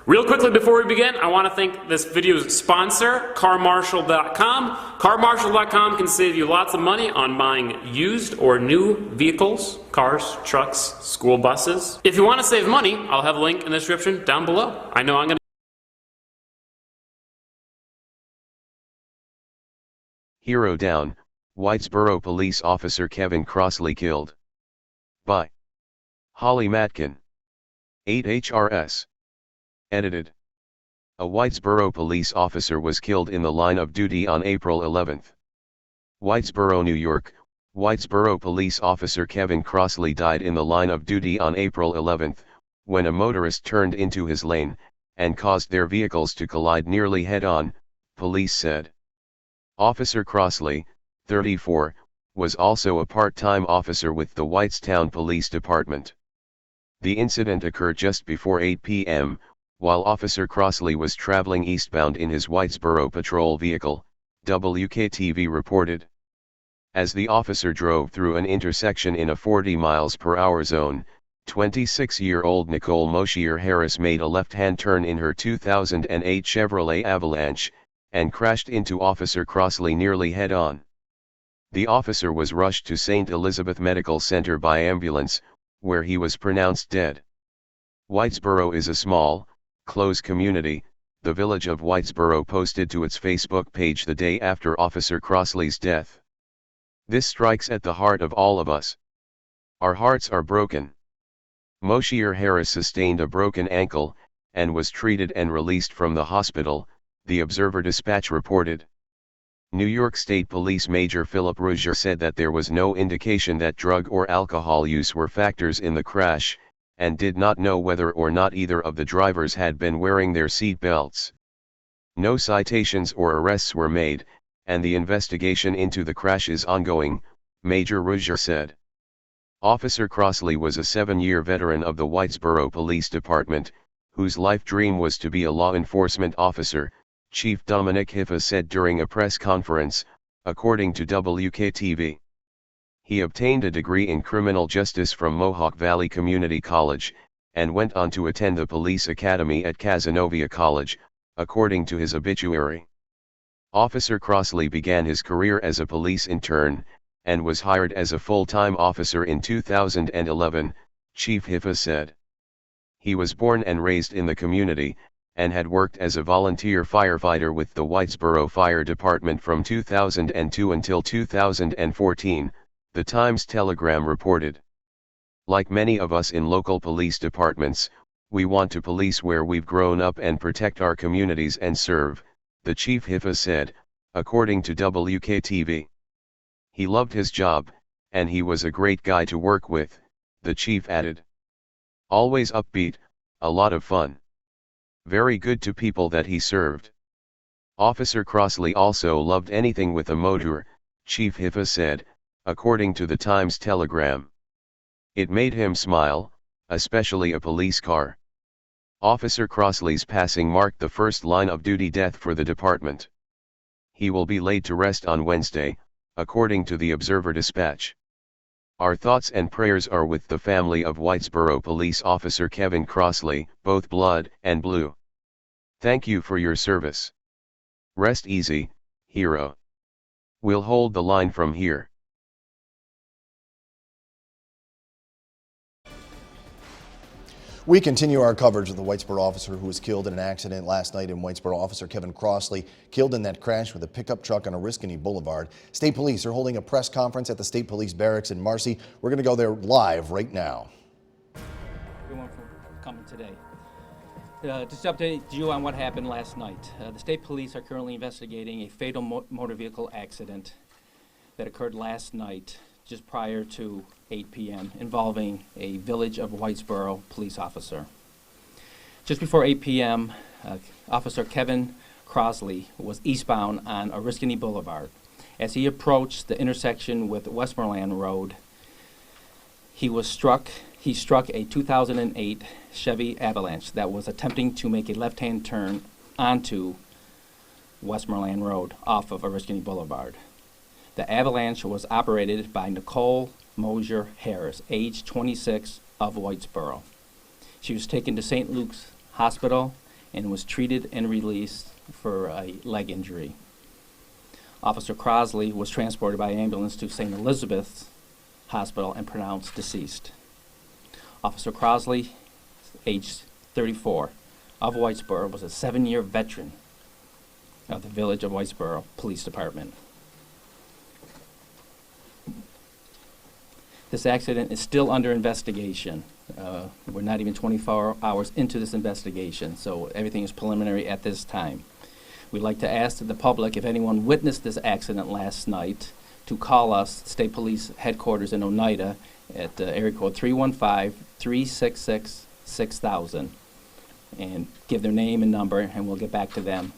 Real quickly before we begin, I want to thank this video's sponsor, CarMarshal.com. CarMarshal.com can save you lots of money on buying used or new vehicles, cars, trucks, school buses. If you want to save money, I'll have a link in the description down below. I know I'm going to... Hero down, Whitesboro police officer Kevin Crossley killed. By Holly Matkin. 8HRS. Edited. A Whitesboro police officer was killed in the line of duty on April 11. Whitesboro, New York. Whitesboro police officer Kevin Crossley died in the line of duty on April 11, when a motorist turned into his lane, and caused their vehicles to collide nearly head-on, police said. Officer Crossley, 34, was also a part-time officer with the Whitestown Police Department. The incident occurred just before 8 p.m., while Officer Crossley was traveling eastbound in his Whitesboro patrol vehicle, WKTV reported. As the officer drove through an intersection in a 40 mph zone, 26-year-old Nicole Moshier Harris made a left-hand turn in her 2008 Chevrolet Avalanche, and crashed into Officer Crossley nearly head-on. The officer was rushed to St. Elizabeth Medical Center by ambulance, where he was pronounced dead. Whitesboro is a small, close community, the village of Whitesboro posted to its Facebook page the day after Officer Crossley's death. This strikes at the heart of all of us. Our hearts are broken. Moshier Harris sustained a broken ankle, and was treated and released from the hospital, the Observer-Dispatch reported. New York State Police Major Philip Rougier said that there was no indication that drug or alcohol use were factors in the crash, and did not know whether or not either of the drivers had been wearing their seat belts. No citations or arrests were made, and the investigation into the crash is ongoing, Major Rougier said. Officer Crossley was a 7-year veteran of the Whitesboro Police Department, whose life dream was to be a law enforcement officer, Chief Dominic Hiffa said during a press conference, according to WKTV. He obtained a degree in criminal justice from Mohawk Valley Community College, and went on to attend the police academy at Cazenovia College, according to his obituary. Officer Crossley began his career as a police intern, and was hired as a full-time officer in 2011, Chief Hiffa said. He was born and raised in the community, and had worked as a volunteer firefighter with the Whitesboro Fire Department from 2002 until 2014, the Times-Telegram reported. Like many of us in local police departments, we want to police where we've grown up and protect our communities and serve, the Chief Hiffa said, according to WKTV. He loved his job, and he was a great guy to work with, the chief added. Always upbeat, a lot of fun. Very good to people that he served. Officer Crossley also loved anything with a motor, Chief Hiffa said, according to the Times-Telegram. It made him smile, especially a police car. Officer Crossley's passing marked the first line-of-duty death for the department. He will be laid to rest on Wednesday, according to the Observer-Dispatch. Our thoughts and prayers are with the family of Whitesboro Police Officer Kevin Crossley, both blood and blue. Thank you for your service. Rest easy, hero. We'll hold the line from here. We continue our coverage of the Whitesboro officer who was killed in an accident last night in Whitesboro. Officer Kevin Crossley killed in that crash with a pickup truck on Oriskany Boulevard. State Police are holding a press conference at the State Police Barracks in Marcy. We're going to go there live right now. Everyone for coming today. Just to update you on what happened last night. The State Police are currently investigating a fatal motor vehicle accident that occurred last night, just prior to 8 p.m., involving a Village of Whitesboro police officer. Just before 8 p.m., Officer Kevin Crossley was eastbound on Oriskany Boulevard. As he approached the intersection with Westmoreland Road, he struck a 2008 Chevy Avalanche that was attempting to make a left-hand turn onto Westmoreland Road off of Oriskany Boulevard. The Avalanche was operated by Nicole Moshier Harris, age 26, of Whitesboro. She was taken to St. Luke's Hospital and was treated and released for a leg injury. Officer Crosley was transported by ambulance to St. Elizabeth's Hospital and pronounced deceased. Officer Crosley, age 34, of Whitesboro, was a 7-year veteran of the Village of Whitesboro Police Department. This accident is still under investigation. We're not even 24 hours into this investigation, so everything is preliminary at this time. We'd like to ask the public, if anyone witnessed this accident last night, to call us, State Police Headquarters in Oneida, at area code 315-366-6000, and give their name and number, and we'll get back to them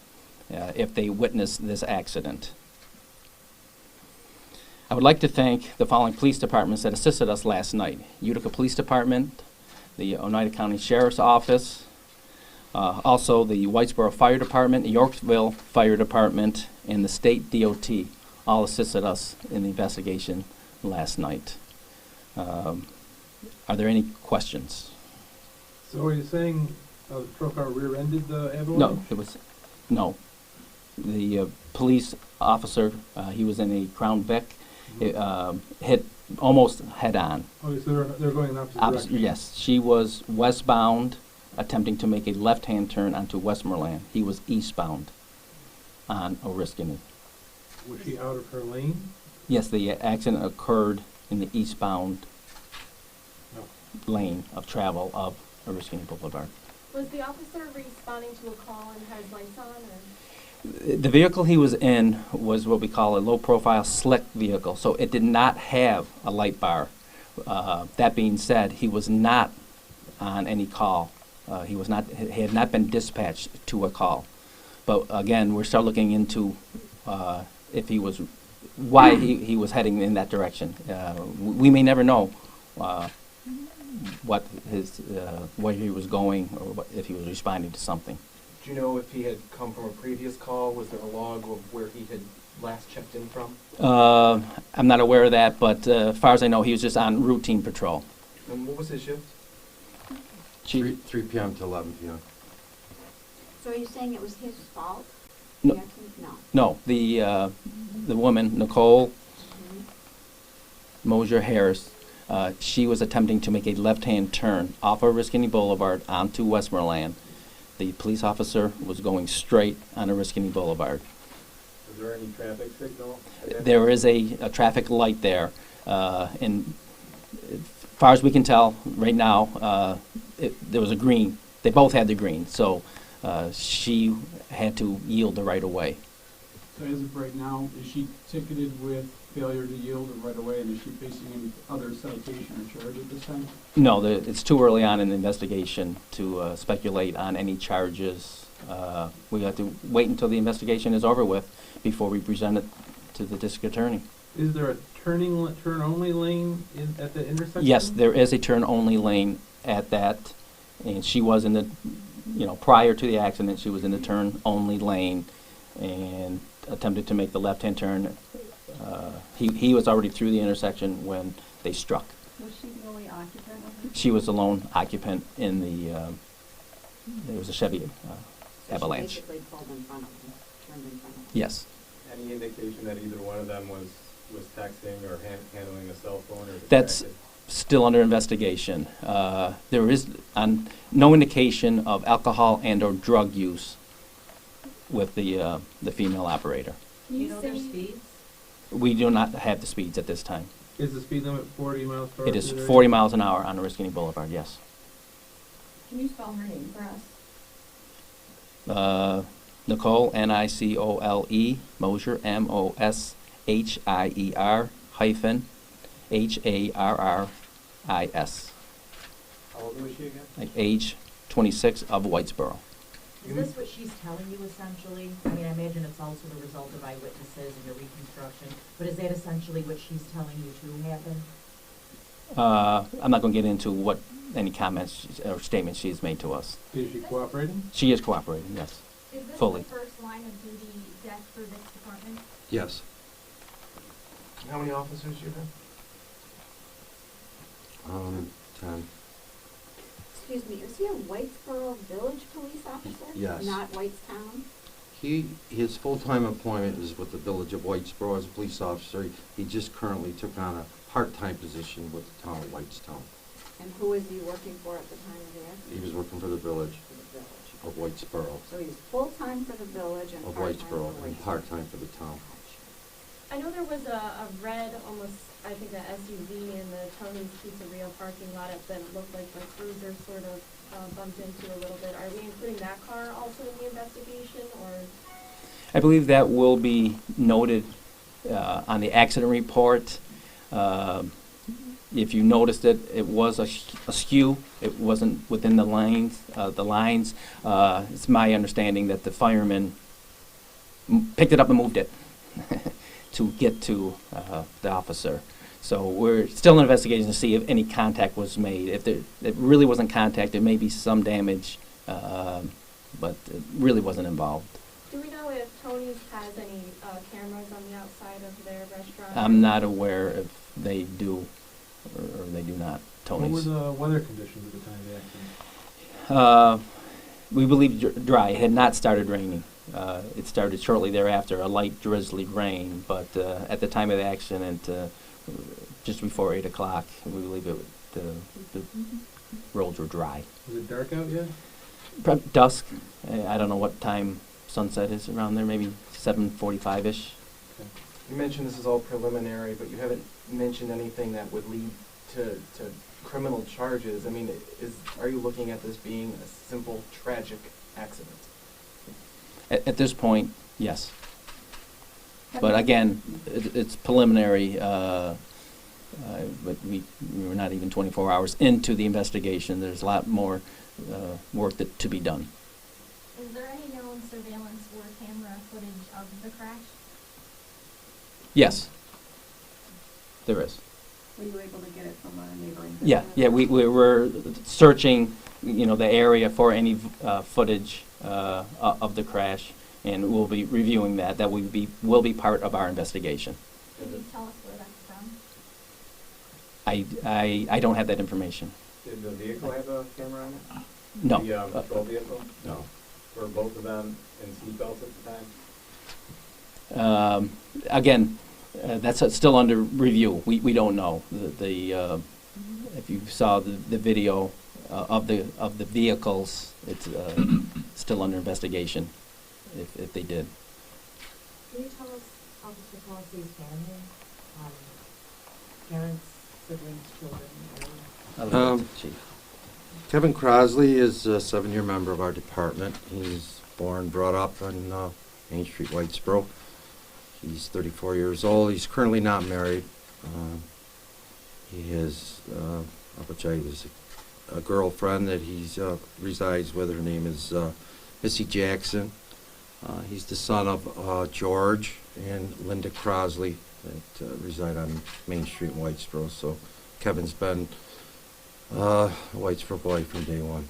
if they witnessed this accident. I would like to thank the following police departments that assisted us last night: Utica Police Department, the Oneida County Sheriff's Office, also the Whitesboro Fire Department, the Yorksville Fire Department, and the State DOT all assisted us in the investigation last night. Are there any questions? So are you saying the truck car rear-ended the avalanche? No, it was, no. The police officer, he was in a Crown Vic, hit almost head-on. Oh, so they're going in opposite direction? Yes, she was westbound, attempting to make a left-hand turn onto Westmoreland. He was eastbound on Oriskany. Was she out of her lane? Yes, the accident occurred in the eastbound No. lane of travel of Oriskany Boulevard. Was the officer responding to a call and had his lights on, or? The vehicle he was in was what we call a low-profile slick vehicle, so it did not have a light bar. That being said, he was not on any call. He had not been dispatched to a call. But again, we're still looking into if he was, why he was heading in that direction. We may never know what where he was going, or if he was responding to something. Do you know if he had come from a previous call? Was there a log of where he had last checked in from? I'm not aware of that, but as far as I know, he was just on routine patrol. And what was his shift? 3 p.m. to 11 p.m. So are you saying it was his fault? No. The accident? No. No, the woman, Nicole Mosier Harris, she was attempting to make a left-hand turn off of Oriskany Boulevard onto Westmoreland. The police officer was going straight on Oriskany Boulevard. Was there any traffic signal? There is a traffic light there, and as far as we can tell right now, there was a green. They both had the green, so she had to yield the right of way. So as of right now, is she ticketed with failure to yield the right of way, and is she facing any other citation or charge at this time? No, it's too early on in the investigation to speculate on any charges. We have to wait until the investigation is over with before we present it to the district attorney. Is there a turn-only lane at the intersection? Yes, there is a turn-only lane at that, and she was in the, prior to the accident, she was in the turn-only lane and attempted to make the left-hand turn. He was already through the intersection when they struck. Was she the only occupant of it? She was the lone occupant in the, there was a Chevy Avalanche. So she basically pulled in front of him, turned in front of him. Yes. Any indication that either one of them was texting or handling a cell phone? Or That's still under investigation. There is no indication of alcohol and or drug use with the female operator. Do you know their speeds? We do not have the speeds at this time. Is the speed limit 40 miles per hour? It is 40 miles an hour on Oriskany Boulevard, yes. Can you spell her name for us? Nicole, Nicole, Mosier, Moshier, hyphen, Harris. How old was she again? Like age 26 of Whitesboro. Is this what she's telling you essentially? I mean, I imagine it's also the result of eyewitnesses and your reconstruction, but is that essentially what she's telling you to happen? I'm not going to get into what any comments or statements she's made to us. Is she cooperating? She is cooperating, yes. Is this Fully. the first line of duty death for this department? Yes. How many officers do you have? 10. Excuse me, is he a Whitesboro Village police officer? Yes. Not Whitestown? His full-time employment is with the Village of Whitesboro as a police officer. He just currently took on a part-time position with the town of Whitestown. And who is he working for at the time of the accident? He was working for the Village For the Village. of Whitesboro, So he's full-time for the Village and of part-time for Whitesboro, and Whitesboro. part-time for the town. I know there was a red, almost, I think, a SUV in the Tony's Pizzeria parking lot that looked like the cruiser sort of bumped into a little bit. Are we including that car also in the investigation, or? I believe that will be noted on the accident report. If you noticed it, it was askew. It wasn't within the lines. It's my understanding that the fireman picked it up and moved it to get to the officer. So we're still in investigation to see if any contact was made. If it really wasn't contact, there may be some damage, but it really wasn't involved. Do we know if Tony's has any cameras on the outside of their restaurant? I'm not aware if they do or they do not. Tony's. What were the weather conditions at the time of the accident? We believe dry. It had not started raining. It started shortly thereafter, a light drizzly rain, but at the time of the accident, just before 8 o'clock, we believe the roads were dry. Was it dark out yet? Dusk. I don't know what time sunset is around there, maybe 7:45-ish. You mentioned this is all preliminary, but you haven't mentioned anything that would lead to criminal charges. I mean, are you looking at this being a simple, tragic accident? At this point, yes. But again, it's preliminary, but we were not even 24 hours into the investigation. There's a lot more work to be done. Is there any known surveillance or camera footage of the crash? Yes, there is. Were you able to get it from a neighboring Yeah, business? yeah. We were searching, the area for any footage of the crash, and we'll be reviewing that. That will be part of our investigation. Can you tell us where that's from? I don't have that information. Did the vehicle have a camera on it? No. The patrol vehicle? No. Were both of them in seatbelts at the time? Again, that's still under review. We don't know. If you saw the video of the vehicles, it's still under investigation. If they did. Can you tell us, Officer Kasey's family, parents, siblings, children? Chief. Kevin Crosley is a 7-year member of our department. He's born, brought up on Main Street, Whitesboro. He's 34 years old. He's currently not married. He has, a girlfriend that he's resides with. Her name is Missy Jackson. He's the son of George and Linda Crosley that reside on Main Street in Whitesboro. So Kevin's been a Whitesboro boy from day one.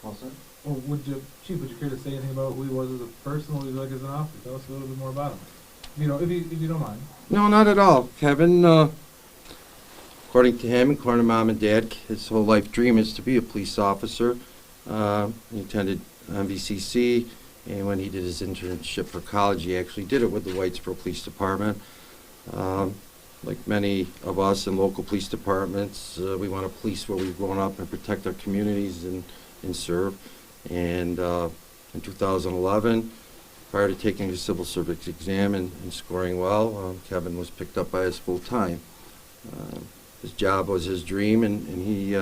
Also? Well, Chief, would you care to say anything about who he was as a person, what he was like as an officer? Tell us a little bit more about him. If you don't mind. No, not at all. Kevin, according to him, according to Mom and Dad, his whole life dream is to be a police officer. He attended MVCC, and when he did his internship for college, he actually did it with the Whitesboro Police Department. Like many of us in local police departments, we want to police where we've grown up and protect our communities and serve. And in 2011, prior to taking the civil service exam and scoring well, Kevin was picked up by us full time. His job was his dream, and he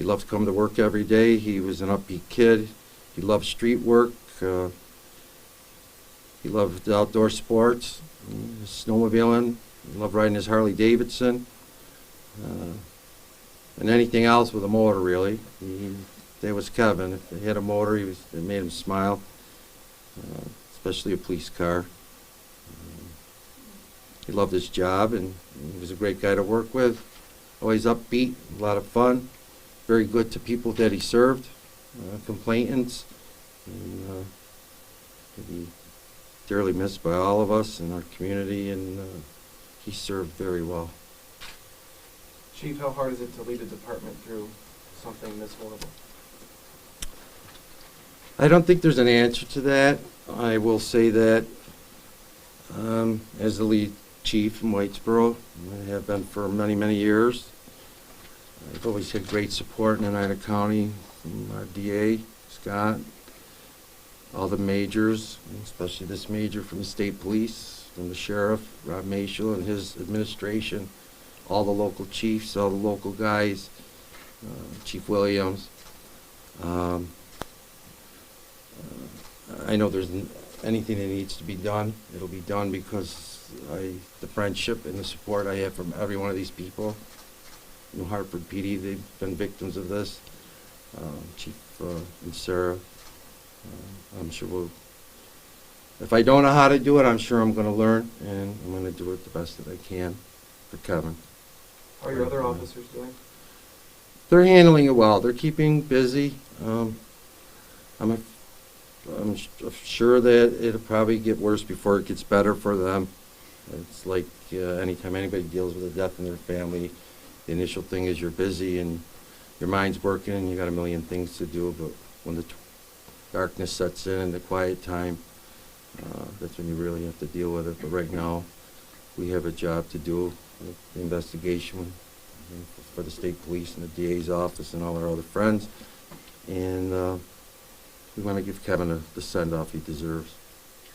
loved to come to work every day. He was an upbeat kid. He loved street work. He loved outdoor sports, snowmobiling. He loved riding his Harley Davidson, and anything else with a motor, really. That was Kevin. If he had a motor, it made him smile, especially a police car. He loved his job, and he was a great guy to work with. Always upbeat, a lot of fun, very good to people that he served, complainants, and he'll be dearly missed by all of us in our community, and he served very well. Chief, how hard is it to lead a department through something this horrible? I don't think there's an answer to that. I will say that as the lead chief in Whitesboro, I have been for many, many years. I've always had great support in Oneida County from our DA, Scott, all the majors, especially this major from the state police, from the sheriff, Rob Mashel and his administration, all the local chiefs, all the local guys, Chief Williams. I know there's anything that needs to be done, it'll be done because the friendship and the support I have from every one of these people. New Hartford PD, they've been victims of this. Chief and Sarah, I'm sure we'll, if I don't know how to do it, I'm sure I'm going to learn, and I'm going to do it the best that I can for Kevin. How are your other officers doing? They're handling it well. They're keeping busy. I'm sure that it'll probably get worse before it gets better for them. It's like anytime anybody deals with a death in their family, the initial thing is you're busy and your mind's working and you got a million things to do, but when the darkness sets in and the quiet time, that's when you really have to deal with it. But right now, we have a job to do with the investigation for the state police and the DA's office and all our other friends, and we want to give Kevin the send-off he deserves.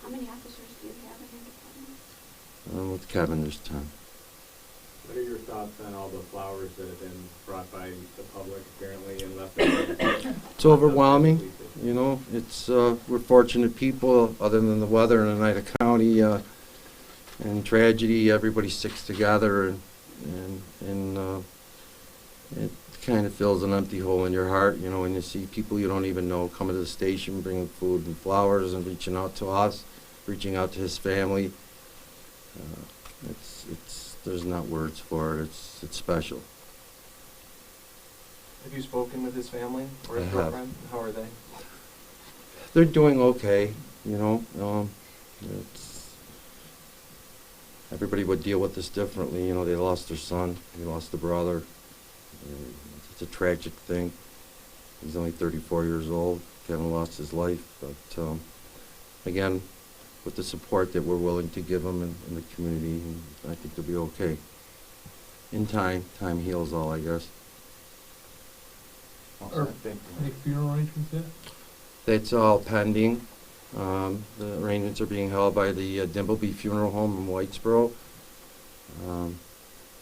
How many officers do you have in your department? With Kevin, there's 10. What are your thoughts on all the flowers that have been brought by the public apparently and left? It's overwhelming, you know. It's we're fortunate people, other than the weather in Oneida County and tragedy. Everybody sticks together, and it kind of fills an empty hole in your heart, you know, when you see people you don't even know coming to the station, bringing food and flowers, and reaching out to us, reaching out to his family. There's not words for it. It's special. Have you spoken with his family or his I have. girlfriend? How are they? They're doing okay, you know. Everybody would deal with this differently, you know. They lost their son, they lost a brother. It's a tragic thing. He's only 34 years old. Kevin lost his life, but again, with the support that we're willing to give him in the community, I think they'll be okay. In time heals all, I guess. Any funeral arrangements yet? That's all pending. The arrangements are being held by the Dimbleby Funeral Home in Whitesboro.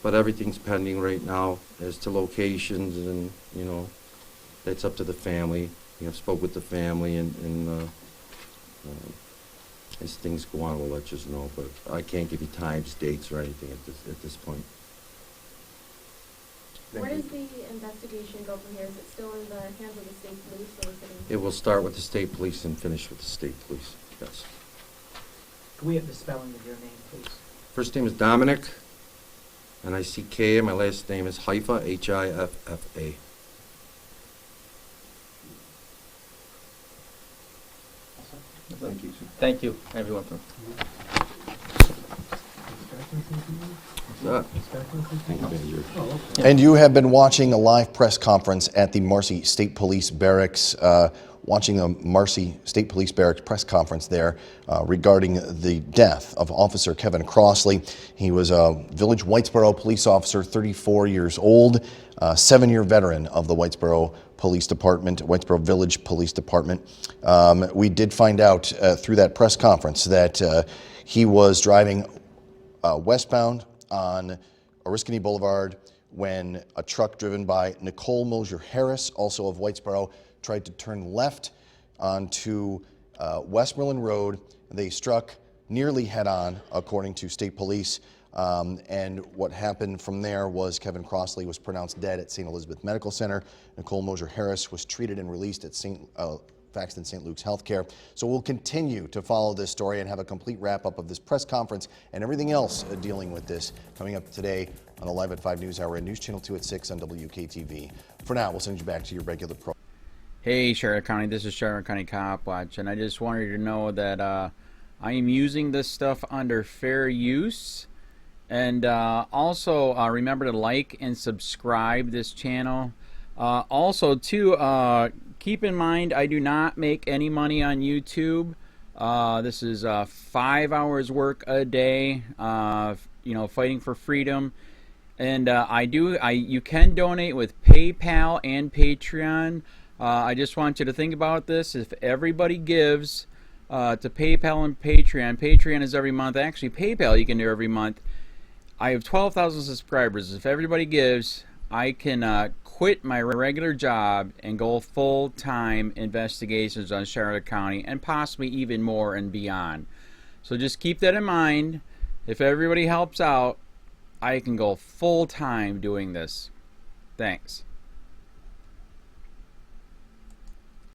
But everything's pending right now as to locations, and, you know, that's up to the family. We have spoke with the family, and as things go on, we'll let you know, but I can't give you times, dates, or anything at this point. Where does the investigation go from here? Is it still in the hands of the state police, or is it in? It will start with the state police and finish with the state police, yes. Can we have the spelling of your name, please? First name is Dominic, N-I-C-K, and my last name is Hiffa, H-I-F-F-A. Thank you. Thank you, everyone. And you have been watching a live press conference at the Marcy State Police Barracks, watching the Marcy State Police Barracks press conference there regarding the death of Officer Kevin Crossley. He was a Village Whitesboro police officer, 34 years old, 7-year veteran of the Whitesboro Police Department, Whitesboro Village Police Department. We did find out through that press conference that he was driving westbound on Oriskany Boulevard when a truck driven by Nicole Mosier Harris, also of Whitesboro, tried to turn left onto Westmoreland Road. They struck nearly head-on, according to state police. And what happened from there was Kevin Crossley was pronounced dead at St. Elizabeth Medical Center. Nicole Mosier Harris was treated and released at Faxton St. Luke's Healthcare. So we'll continue to follow this story and have a complete wrap-up of this press conference and everything else dealing with this coming up today on the Live at 5 News Hour and News Channel 2 at 6 on WKTV. For now, we'll send you back to your regular program. Hey, Charlotte County, this is Charlotte County COPWATCH, and I just wanted you to know that I am using this stuff under fair use, And also remember to like and subscribe this channel. Also too, keep in mind I do not make any money on YouTube. This is 5 hours work a day, you know, fighting for freedom. And you can donate with PayPal and Patreon. I just want you to think about this. If everybody gives to PayPal and Patreon, Patreon is every month. Actually, PayPal you can do every month. I have 12,000 subscribers. If everybody gives, I can quit my regular job and go full-time investigations on Charlotte County and possibly even more and beyond. So just keep that in mind. If everybody helps out, I can go full-time doing this. Thanks.